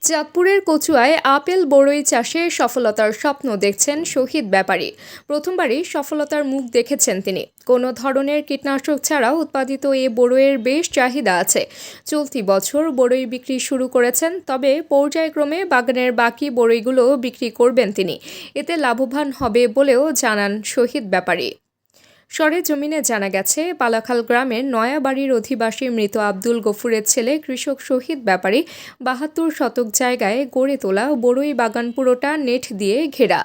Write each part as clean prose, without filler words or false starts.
চাঁদপুরের কচুয়ায় আপেল বড়ই চাষে সফলতার স্বপ্ন দেখছেন শহীদ ব্যাপারী। প্রথমবারই সফলতার মুখ দেখেছেন তিনি। কোনো ধরনের কীটনাশক ছাড়াও উৎপাদিত এ বড়ইয়ের বেশ চাহিদা আছে। চলতি বছর বড়ই বিক্রি শুরু করেছেন, তবে পর্যায়ক্রমে বাগানের বাকি বড়ইগুলো বিক্রি করবেন তিনি। এতে লাভবান হবে বলেও জানান শহীদ ব্যাপারী। সরেজমিনে জানা গেছে, পালাখাল গ্রামের নয়াবাড়ির অধিবাসী মৃত আব্দুল গফুরের ছেলে কৃষক শহীদ ব্যাপারী ৭২ শতক জায়গায় গড়ে তোলা বড়ই বাগান পুরোটা নেট দিয়ে ঘেরা।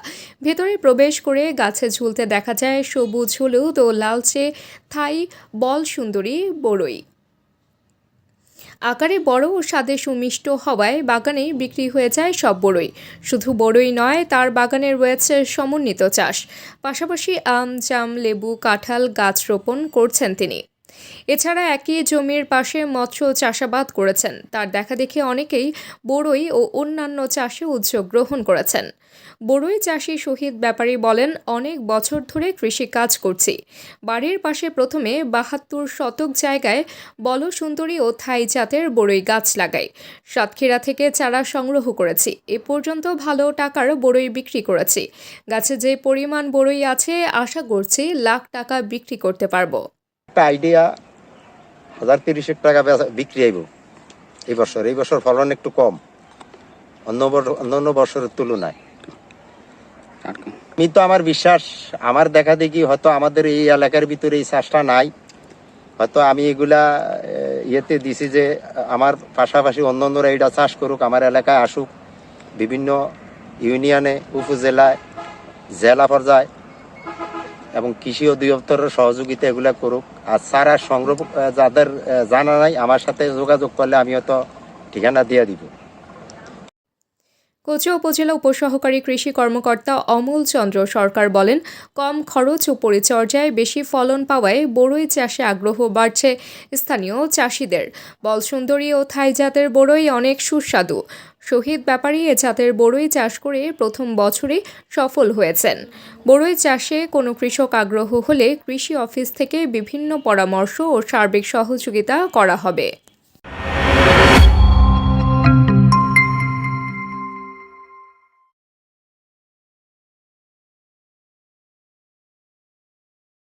ভেতরে প্রবেশ করে গাছে ঝুলতে দেখা যায় সবুজ, হলুদ ও লালচে থাই বল সুন্দরী বড়ই। আকারে বড় ও স্বাদে সুমিষ্ট হওয়ায় বাগানেই বিক্রি হয়ে যায় সব বড়ই। শুধু বড়ই নয়, তার বাগানে রয়েছে সমন্বিত চাষ। পাশাপাশি আম, জাম, লেবু, কাঁঠাল গাছ রোপণ করছেন তিনি। এছাড়া একই জমির পাশে মৎস্য চাষাবাদ করেছেন। তার দেখাদেখি অনেকেই বড়ই ও অন্যান্য চাষে উদ্যোগ গ্রহণ করেছেন। বড়ই চাষি শহীদ ব্যাপারী বলেন, অনেক বছর ধরে কৃষি কাজ করছি। বাড়ির পাশে প্রথমে ৭২ শতক জায়গায় বলসুন্দরী ও থাই জাতের বড়ই গাছ লাগাই। সাতক্ষীরা থেকে চারা সংগ্রহ করেছি। এ পর্যন্ত ভালো টাকার বড়ই বিক্রি করেছি। গাছে যে পরিমাণ বড়ই আছে, আশা করছি লাখ টাকা বিক্রি করতে পারবো। আইডিয়া ১০৩০ টাকা বিক্রি আইব এই বছর ফলন একটু কম অন্য বছরের তুলনায়। আমি তো আমার বিশ্বাস, আমার দেখা দেখি হয়তো আমাদের এই এলাকার ভিতরে এই চাষটা নাই, হয়তো আমি এগুলা ইয়েতে দিছি যে আমার পাশাপাশি অন্যরা এটা চাষ করুক, আমার এলাকায় আসুক, বিভিন্ন ইউনিয়নে, উপজেলায়, জেলা পর্যায়ে এবং কৃষি অধিদপ্তরের সহযোগিতা এগুলা করুক। আর চারা সংগ্রহ যাদের জানা নাই, আমার সাথে যোগাযোগ করলে আমি হয়তো ঠিকানা দিয়ে দিব। কচুয়া উপজেলা উপসহকারী কৃষি কর্মকর্তা অমল চন্দ্র সরকার বলেন, কম খরচ ও পরিচর্যায় বেশি ফলন পাওয়ায় বড়ই চাষে আগ্রহ বাড়ছে স্থানীয় চাষিদের। বলসুন্দরী ও থাই জাতের বড়ই অনেক সুস্বাদু। শহীদ ব্যাপারী এ জাতের বড়ই চাষ করে প্রথম বছরে সফল হয়েছেন। বড়ই চাষে কোনো কৃষক আগ্রহ হলে কৃষি অফিস থেকে বিভিন্ন পরামর্শ ও সার্বিক সহযোগিতা করা হবে।